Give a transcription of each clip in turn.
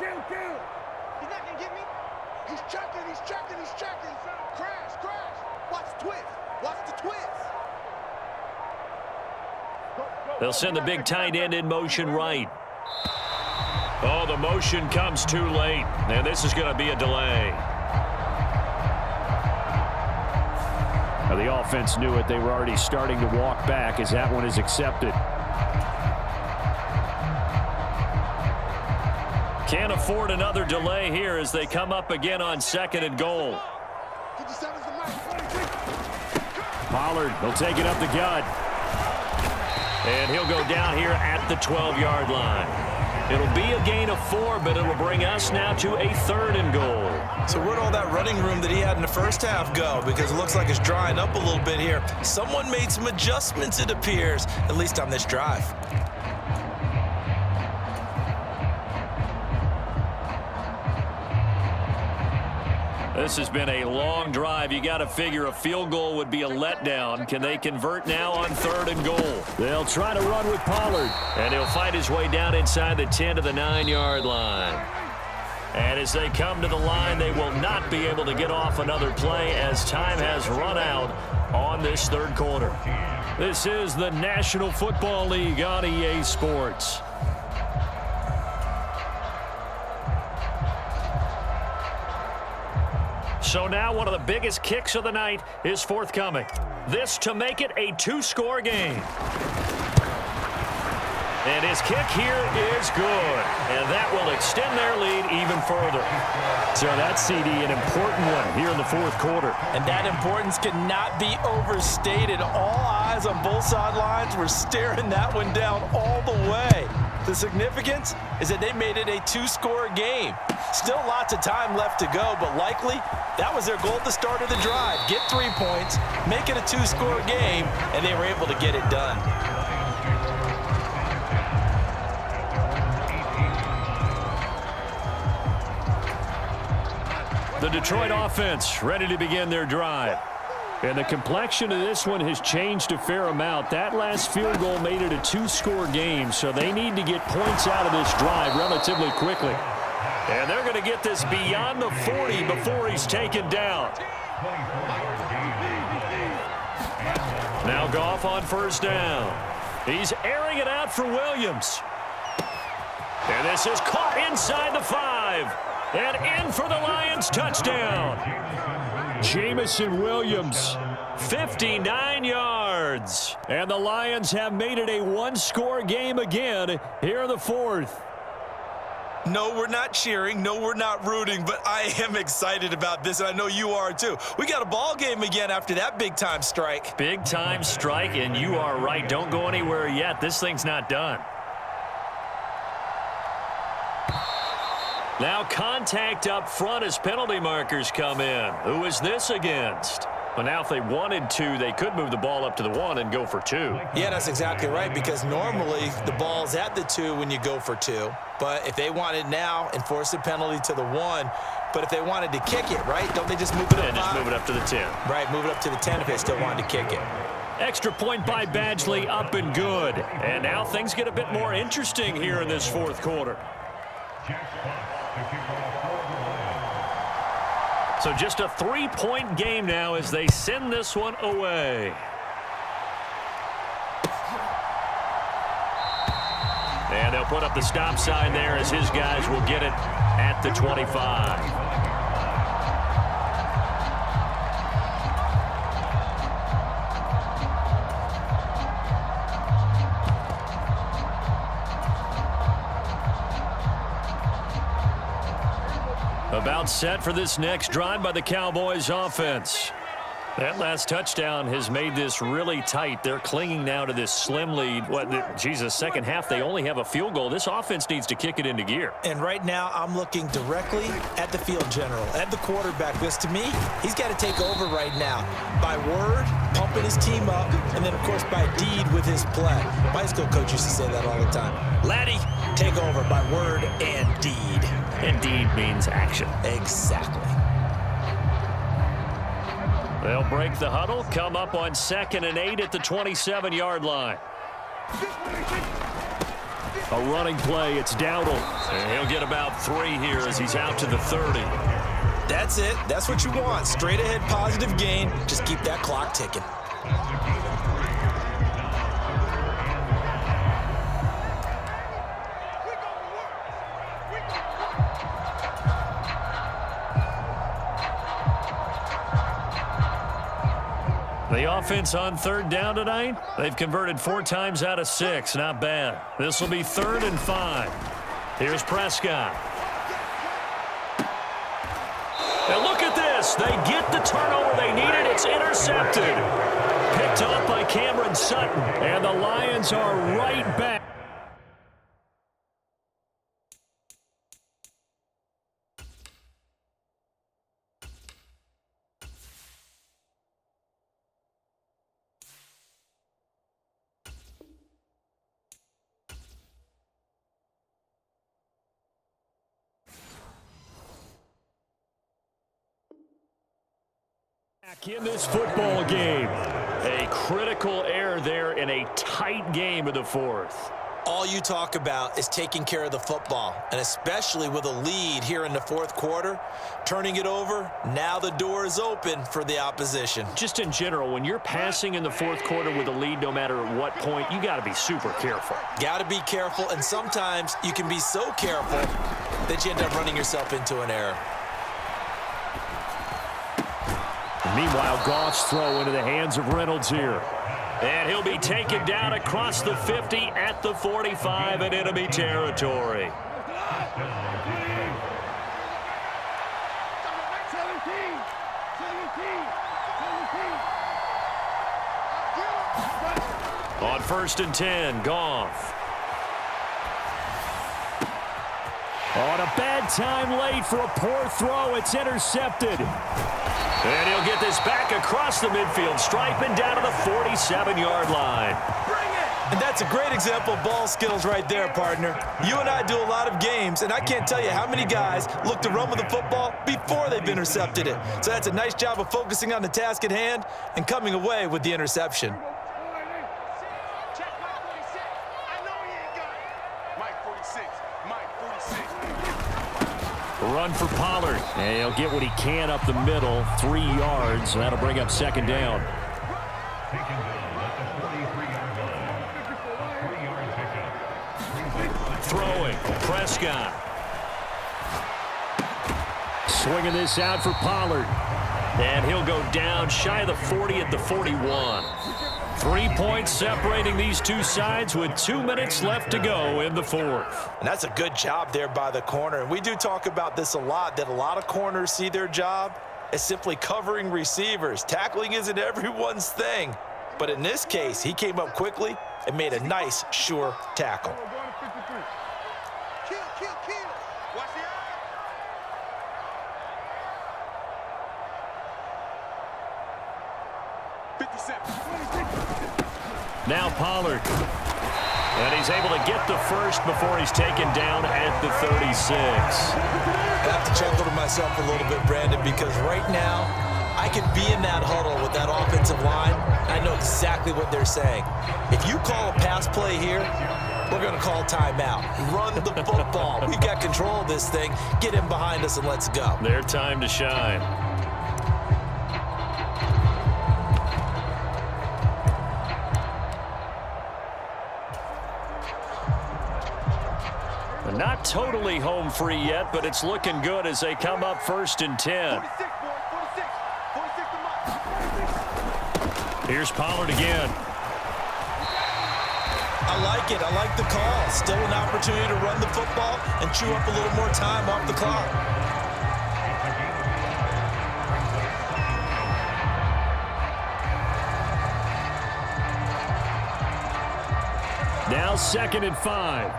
He's not going to get me. He's checking. Crash. Watch the twist. They'll send the big tight end in motion right. Oh, the motion comes too late, and this is going to be a delay. Now, the offense knew it. They were already starting to walk back as that one is accepted. Can't afford another delay here as they come up again on 2nd and goal. Pollard will take it up the gut. And he'll go down here at the 12-yard line. It'll be a gain of 4, but it'll bring us now to a 3rd and goal. So where'd all that running room that he had in the first half go? Because it looks like it's drying up a little bit here. Someone made some adjustments, it appears, at least on this drive. This has been a long drive. You got to figure a field goal would be a letdown. Can they convert now on 3rd and goal? They'll try to run with Pollard. And he'll fight his way down inside the 10 to the 9-yard line. And as they come to the line, they will not be able to get off another play as time has run out on this 3rd quarter. This is the National Football League on EA Sports. So now one of the biggest kicks of the night is forthcoming. This to make it a 2-score game. And his kick here is good. And that will extend their lead even further. So that's, CD, an important one here in the 4th quarter. And that importance cannot be overstated. All eyes on both sidelines were staring that one down all the way. The significance is that they made it a 2-score game. Still lots of time left to go, but likely that was their goal at the start of the drive. Get 3 points, make it a 2-score game, and they were able to get it done. The Detroit offense ready to begin their drive. And the complexion of this one has changed a fair amount. That last field goal made it a 2-score game, so they need to get points out of this drive relatively quickly. And they're going to get this beyond the 40 before he's taken down. Now Goff on 1st down. He's airing it out for Williams. And this is caught inside the 5. And in for the Lions touchdown. Jamison Williams, 59 yards. And the Lions have made it a 1-score game again here in the 4th. No, we're not cheering. No, we're not rooting, but I am excited about this, and I know you are too. We got a ball game again after that big-time strike. Big-time strike, and you are right. Don't go anywhere yet. This thing's not done. Now contact up front as penalty markers come in. Who is this against? Well, now if they wanted to, they could move the ball up to the 1 and go for 2. Yeah, that's exactly right, because normally the ball's at the 2 when you go for 2. But if they wanted now, enforce the penalty to the 1. But if they wanted to kick it, right, don't they just move it up? And just move it up to the 10. Right, move it up to the 10 if they still wanted to kick it. Extra point by Badgley, up and good. And now things get a bit more interesting here in this 4th quarter. So just a 3-point game now as they send this one away. And they'll put up the stop sign there as his guys will get it at the 25. About set for this next drive by the Cowboys offense. That last touchdown has made this really tight. They're clinging now to this slim lead. Second half, they only have a field goal. This offense needs to kick it into gear. And right now, I'm looking directly at the field general, at the quarterback, because to me, he's got to take over right now. By word, pumping his team up, and then, of course, by deed with his play. My high school coach used to say that all the time. Laddie, take over by word and deed. And deed means action. Exactly. They'll break the huddle, come up on 2nd and 8 at the 27-yard line. A running play, it's Dowdle. And he'll get about 3 here as he's out to the 30. That's it. That's what you want. Straight ahead positive gain. Just keep that clock ticking. The offense on 3rd down tonight, they've converted 4 times out of 6. Not bad. This will be 3rd and 5. Here's Prescott. And look at this. They get the turnover they needed. It's intercepted. Picked off by Cameron Sutton. And the Lions are right back. In this football game, a critical error there in a tight game of the 4th. All you talk about is taking care of the football, and especially with a lead here in the 4th quarter, turning it over, now the door is open for the opposition. Just in general, when you're passing in the 4th quarter with a lead, no matter at what point, you got to be super careful. Got to be careful, and sometimes you can be so careful that you end up running yourself into an error. Meanwhile, Goff's throw into the hands of Reynolds here. And he'll be taken down across the 50 at the 45 in enemy territory. On 1st and 10, Goff. On a bad time late for a poor throw. It's intercepted. And he'll get this back across the midfield stripe and down to the 47-yard line. And that's a great example of ball skills right there, partner. You and I do a lot of games, and I can't tell you how many guys look to run with the football before they've intercepted it. So that's a nice job of focusing on the task at hand and coming away with the interception. Run for Pollard. And he'll get what he can up the middle, 3 yards. That'll bring up 2nd down. Throwing, Prescott. Swinging this out for Pollard. And he'll go down shy of the 40 at the 41. 3 points separating these two sides with 2 minutes left to go in the 4th. And that's a good job there by the corner. And we do talk about this a lot, that a lot of corners see their job as simply covering receivers. Tackling isn't everyone's thing. But in this case, he came up quickly and made a nice, sure tackle. Now Pollard. And he's able to get the first before he's taken down at the 36. I have to chuckle to myself a little bit, Brandon, because right now I could be in that huddle with that offensive line. I know exactly what they're saying. If you call a pass play here, we're going to call timeout. Run the football. We've got control of this thing. Get him behind us and let's go. Their time to shine. Not totally home free yet, but it's looking good as they come up 1st and 10. Here's Pollard again. I like it. I like the call. Still an opportunity to run the football and chew up a little more time off the clock. Now 2nd and 5.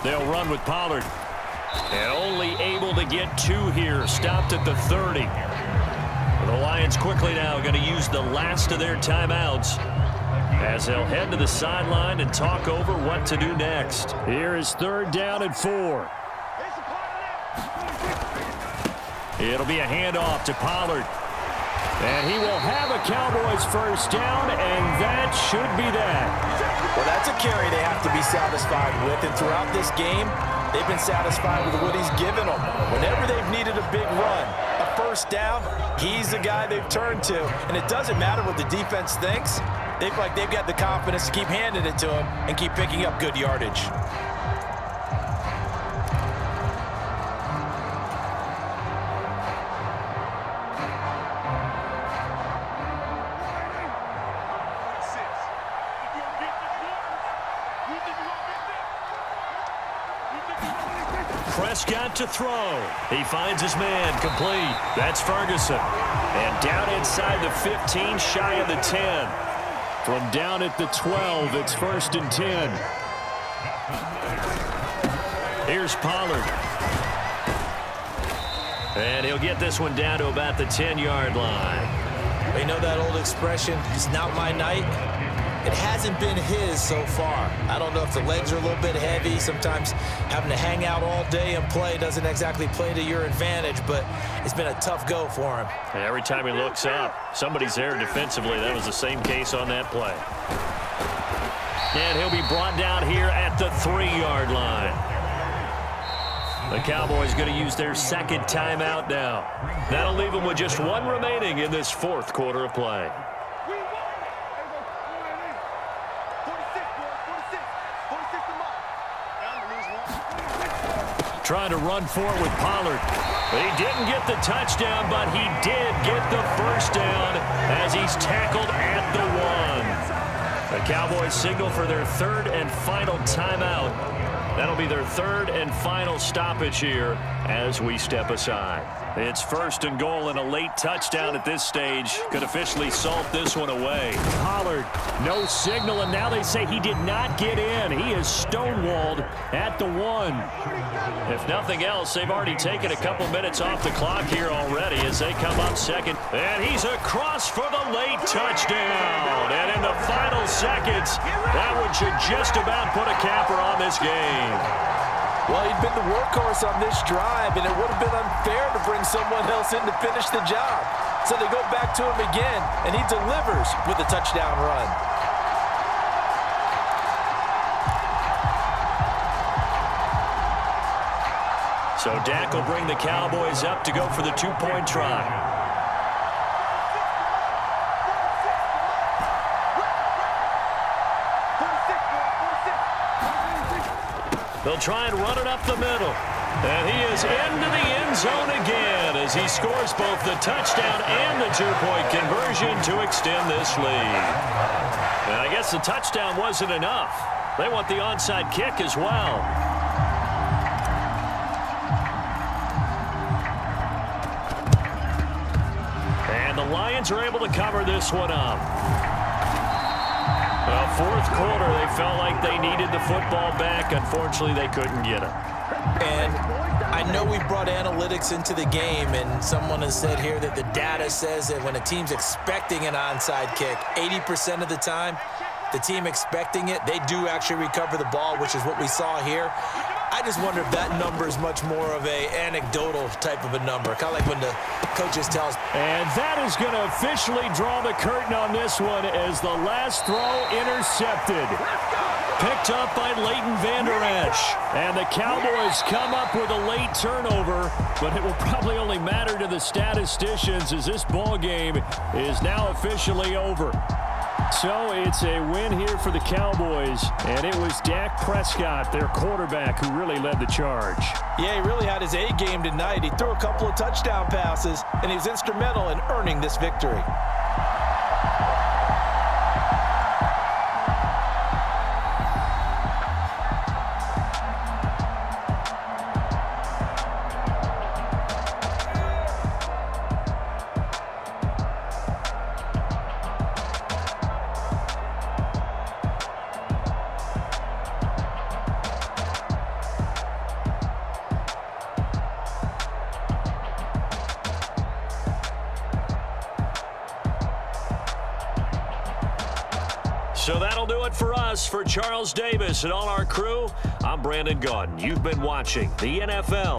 They'll run with Pollard. And only able to get 2 here. Stopped at the 30. The Lions quickly now going to use the last of their timeouts as they'll head to the sideline and talk over what to do next. Here is 3rd down and 4. It'll be a handoff to Pollard. And he will have a Cowboys first down, and that should be that. Well, that's a carry they have to be satisfied with, and throughout this game, they've been satisfied with what he's given them. Whenever they've needed a big run, a first down, he's the guy they've turned to. And it doesn't matter what the defense thinks. They feel like they've got the confidence to keep handing it to him and keep picking up good yardage. Prescott to throw. He finds his man, complete. That's Ferguson. And down inside the 15, shy of the 10. From down at the 12, it's 1st and 10. Here's Pollard. And he'll get this one down to about the 10-yard line. You know that old expression, it's not my night? It hasn't been his so far. I don't know if the legs are a little bit heavy. Sometimes having to hang out all day and play doesn't exactly play to your advantage, but it's been a tough go for him. And every time he looks up, somebody's there defensively. That was the same case on that play. And he'll be brought down here at the 3-yard line. The Cowboys going to use their second timeout now. That'll leave them with just one remaining in this 4th quarter of play. Trying to run for it with Pollard. He didn't get the touchdown, but he did get the first down as he's tackled at the 1. The Cowboys signal for their 3rd and final timeout. That'll be their 3rd and final stoppage here as we step aside. It's 1st and goal, and a late touchdown at this stage could officially salt this one away. Pollard, no signal, and now they say he did not get in. He is stonewalled at the 1. If nothing else, they've already taken a couple minutes off the clock here already as they come up second. And he's across for the late touchdown. And in the final seconds, that one should just about put a capper on this game. Well, he'd been the workhorse on this drive, and it would have been unfair to bring someone else in to finish the job. So they go back to him again, and he delivers with a touchdown run. So Dak will bring the Cowboys up to go for the 2-point try. They'll try and run it up the middle. And he is into the end zone again as he scores both the touchdown and the 2-point conversion to extend this lead. And I guess the touchdown wasn't enough. They want the onside kick as well. And the Lions are able to cover this one up. Well, 4th quarter, they felt like they needed the football back. Unfortunately, they couldn't get it. And I know we brought analytics into the game, and someone has said here that the data says that when a team's expecting an onside kick, 80% of the time, the team expecting it, they do actually recover the ball, which is what we saw here. I just wonder if that number is much more of a anecdotal type of a number, kind of like when the coaches tell us. And that is going to officially draw the curtain on this one as the last throw intercepted. Picked up by Leighton Vander Esch. And the Cowboys come up with a late turnover, but it will probably only matter to the statisticians as this ball game is now officially over. So it's a win here for the Cowboys, and it was Dak Prescott, their quarterback, who really led the charge. Yeah, he really had his A game tonight. He threw a couple of touchdown passes, and he was instrumental in earning this victory. So that'll do it for us. For Charles Davis and all our crew, I'm Brandon Gaudin. You've been watching the NFL.